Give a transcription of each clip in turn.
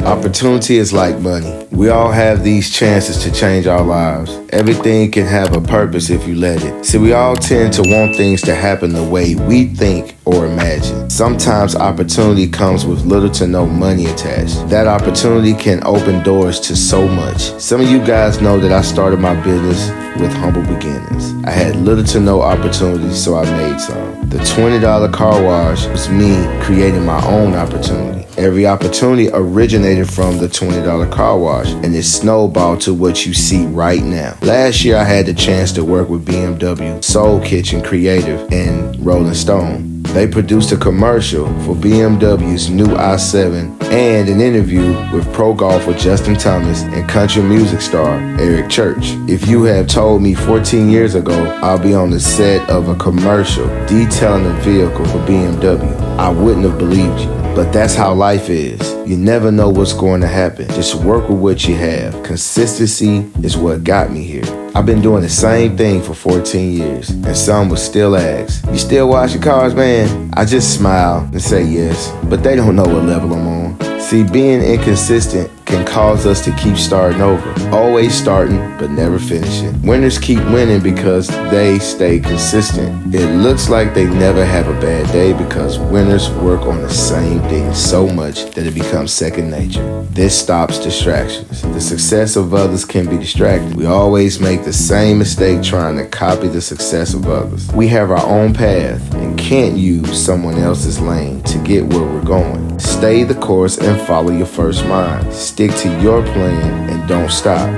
Opportunity is like money. We all have these chances to change our lives. Everything can have a purpose if you let it. See, we all tend to want things to happen the way we think or imagine. Sometimes opportunity comes with little to no money attached. That opportunity can open doors to so much. Some of you guys know that I started my business with humble beginnings. I had little to no opportunities, so I made some. The $20 car wash was me creating my own opportunity. Every opportunity originated from the $20 car wash, and it snowballed to what you see right now. Last year, I had the chance to work with BMW, Soul Kitchen Creative, and Rolling Stone. They produced a commercial for BMW's new i7 and an interview with pro golfer Justin Thomas and country music star Eric Church. If you had told me 14 years ago I'll be on the set of a commercial detailing a vehicle for BMW, I wouldn't have believed you. But that's how life is. You never know what's going to happen. Just work with what you have. Consistency is what got me here. I've been doing the same thing for 14 years, and some will still ask, "You still wash your cars, man?" I just smile and say yes, but they don't know what level I'm on. See, being inconsistent can cause us to keep starting over. Always starting, but never finishing. Winners keep winning because they stay consistent. It looks like they never have a bad day because winners work on the same thing so much that it becomes second nature. This stops distractions. The success of others can be distracting. We always make the same mistake trying to copy the success of others. We have our own path and can't use someone else's lane to get where we're going. Stay the course and follow your first mind. Stick to your plan and don't stop.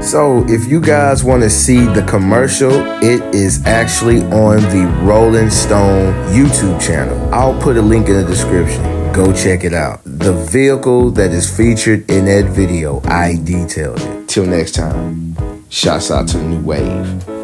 So if you guys want to see the commercial, it is actually on the Rolling Stone YouTube channel. I'll put a link in the description. Go check it out. The vehicle that is featured in that video, I detailed it. Till next time, shouts out to the new wave.